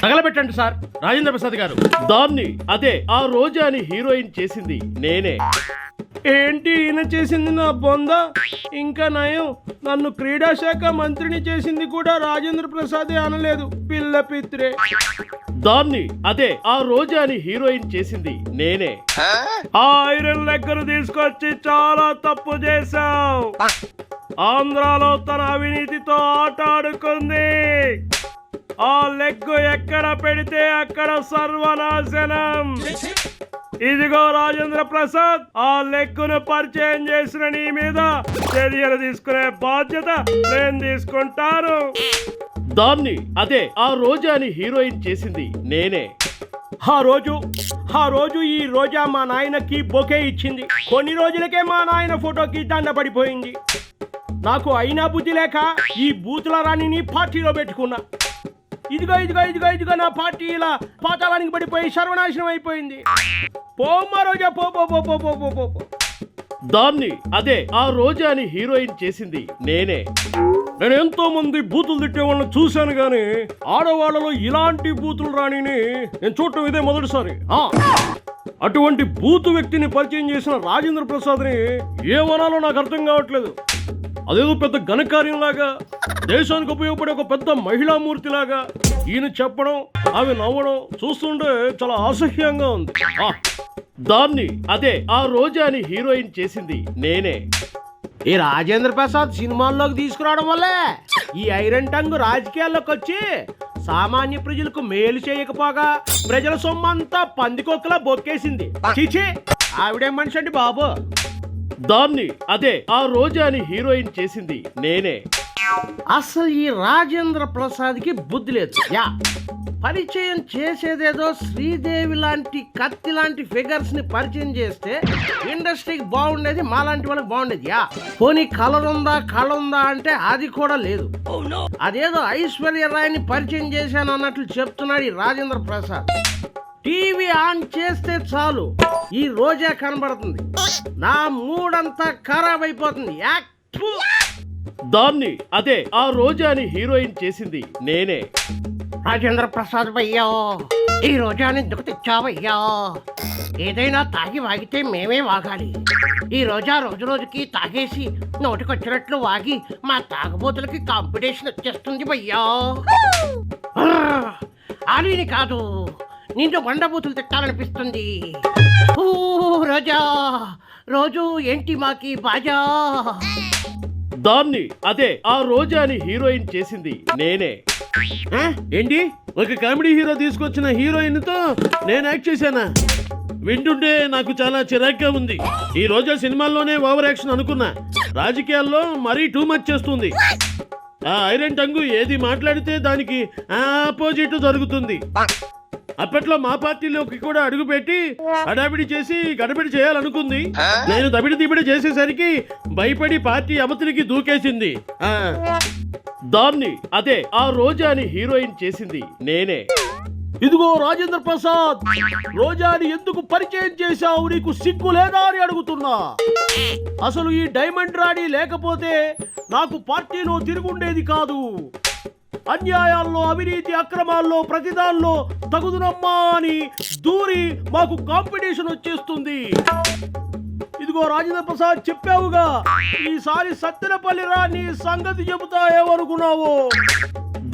తగలబెట్టండి sir Rajendra Prasad గారు. దాన్ని అదే ఆ రోజాని హీరోయిన్ చేసింది నేనే. ఏంటి ఈయన చేసింది నా బొంద? ఇంకా నయం, నన్ను క్రీడా శాఖ మంత్రిని చేసింది కూడా రాజేంద్ర ప్రసాదే అనలేదు, పిల్ల పిత్రే. దాన్ని అదే ఆ రోజాని హీరోయిన్ చేసింది నేనే. ఆ ఐరన్ లెక్కను తీసుకొచ్చి చాలా తప్పు చేశావు. ఆంధ్రాలో తన అవినీతితో ఆట ఆడుకుంది. ఆ లెగ్గు ఎక్కడ పెడితే అక్కడ సర్వనాశనం. ఇదిగో రాజేంద్ర ప్రసాద్, ఆ లెగ్గును పరిచయం చేసిన నీ మీద చర్యలు తీసుకునే బాధ్యత నేను తీసుకుంటాను. దాన్ని అదే ఆ రోజాని హీరోయిన్ చేసింది నేనే. ఆ రోజు ఈ రోజా మా నాయనకి బొకే ఇచ్చింది. కొన్ని రోజులకే మా నాయన ఫోటోకి దండ పడిపోయింది. నాకు అయినా బుద్ధి లేక ఈ బూతుల రాణిని పార్టీలో పెట్టుకున్నా. ఇదిగో నా పార్టీ ఇలా పాతాళానికి పడిపోయి సర్వనాశనం అయిపోయింది. పోమ్మా రోజా, పో పో పో పో పో పో పో. దాన్ని అదే ఆ రోజాని హీరోయిన్ చేసింది నేనే. నేను ఎంతో మంది బూతులు తిట్టే వాళ్ళని చూశాను గానీ ఆడవాళ్ళలో ఇలాంటి బూతులు రాణిని నేను చూడటం ఇదే మొదటిసారి. అటువంటి బూతు వ్యక్తిని పరిచయం చేసిన రాజేంద్ర ప్రసాద్ని ఏమనాలో నాకు అర్థం కావట్లేదు. అదేదో పెద్ద ఘనకార్యంలాగా, దేశానికి ఉపయోగపడే ఒక పెద్ద మహిళామూర్తిలాగా ఈయన చెప్పడం, ఆమె నవ్వడం చూస్తుంటే చాలా అసహ్యంగా ఉంది. దాన్ని అదే ఆ రోజాని హీరోయిన్ చేసింది నేనే. ఈ రాజేంద్ర ప్రసాద్ సినిమాల్లోకి తీసుకురావడం వల్లే ఈ ఐరన్ టంగ్ రాజకీయాల్లోకి వచ్చి సామాన్య ప్రజలకు మేలు చేయకపోగా ప్రజల సొమ్మంతా పందికొక్కలా బొక్కేసింది. చీచి, ఆవిడేం మనిషి అండి బాబు. దాన్ని అదే ఆ రోజాని హీరోయిన్ చేసింది నేనే. అసలు ఈ రాజేంద్ర ప్రసాద్కి బుద్ధి లేదు. పరిచయం చేసేదేదో శ్రీదేవి లాంటి, కత్తి లాంటి ఫిగర్స్ ని పరిచయం చేస్తే ఇండస్ట్రీకి బాగుండేది, మాలాంటి వాళ్ళకి బాగుండేది. పోనీ కళ ఉందా అంటే అది కూడా లేదు. అదేదో ఐశ్వర్య రాయ్ని పరిచయం చేశాను అన్నట్లు చెప్తున్నాడు ఈ రాజేంద్ర ప్రసాద్. టీవీ ఆన్ చేస్తే చాలు ఈ రోజా కనబడుతుంది. నా మూడంతా ఖరాబ్ అయిపోతుంది. దాన్ని అదే ఆ రోజాని హీరోయిన్ చేసింది నేనే. రాజేంద్ర ప్రసాద్ భయ్యా, ఈ రోజాని ఎందుకు తెచ్చావయ్యా? ఏదైనా తాగి వాగితే మేమే వాగాలి. ఈ రోజా రోజు రోజుకి తాగేసి నోటికొచ్చినట్లు వాగి మా తాగబోతులకి కాంపిటీషన్ వచ్చేస్తుంది భయ్యా. ఆలీని కాదు, నిన్ను బండబూతులు తిట్టాలనిపిస్తుంది. ఓ రోజా, రోజు ఏంటి మాకి బాజా? దాన్ని అదే ఆ రోజాని హీరోయిన్ చేసింది నేనే. ఏంటి, ఒక కామెడీ హీరో తీసుకొచ్చిన హీరోయిన్ తో నేను యాక్ట్ చేశానా? వింటుంటే నాకు చాలా చిరాగ్గా ఉంది. ఈ రోజా సినిమాల్లోనే ఓవర్ యాక్షన్ అనుకున్నా, రాజకీయాల్లో మరీ టూ మచ్ చేస్తుంది. ఆ ఐరన్ టంగు ఏది మాట్లాడితే దానికి ఆపోజిట్ జరుగుతుంది. అప్పట్లో మా పార్టీలోకి కూడా అడుగుపెట్టి హడావిడి చేసి గడబిడి చేయాలనుకుంది. నేను దబిడి చేసేసరికి భయపడి పార్టీ అవతలికి దూకేసింది. దాన్ని అదే ఆ రోజాని హీరోయిన్ చేసింది నేనే. ఇదిగో రాజేంద్ర ప్రసాద్, రోజాని ఎందుకు పరిచయం చేశావు? నీకు సిగ్గు లేదా అని అడుగుతున్నా. అసలు ఈ డైమండ్ రాణి లేకపోతే నాకు పార్టీలో తిరుగుండేది కాదు. అన్యాయాల్లో, అవినీతి అక్రమాల్లో, ప్రతిదాల్లో తగుదునమ్మా అని దూరి మాకు కాంపిటీషన్ వచ్చేస్తుంది. ఇదిగో రాజేంద్ర ప్రసాద్, చెప్పావుగా, ఈసారి సత్తెనపల్లి రా, నీ సంగతి చెబుతా ఏమనుకున్నావు.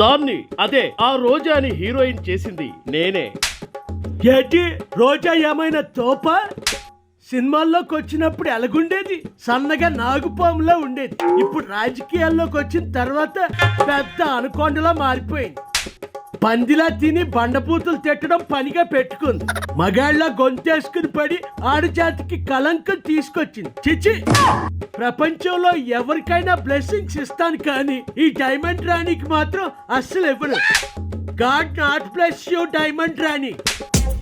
దాన్ని అదే ఆ రోజాని హీరోయిన్ చేసింది నేనే. ఏంటి రోజా ఏమైనా తోప? సినిమాల్లోకి వచ్చినప్పుడు ఎలాగుండేది? సన్నగా నాగుపాములా ఉండేది. ఇప్పుడు రాజకీయాల్లోకి వచ్చిన తర్వాత పెద్ద అనుకొండలా మారిపోయింది. పందిలా తిని బండపూతులు తిట్టడం పనిగా పెట్టుకుంది. మగాళ్ళ గొంతేసుకుని పడి ఆడజాతికి కలంకం తీసుకొచ్చింది. చిచి, ప్రపంచంలో ఎవరికైనా బ్లెస్సింగ్స్ ఇస్తాను కానీ ఈ డైమండ్ రాణికి మాత్రం అస్సలు ఇవ్వను. God not bless you diamond Rani.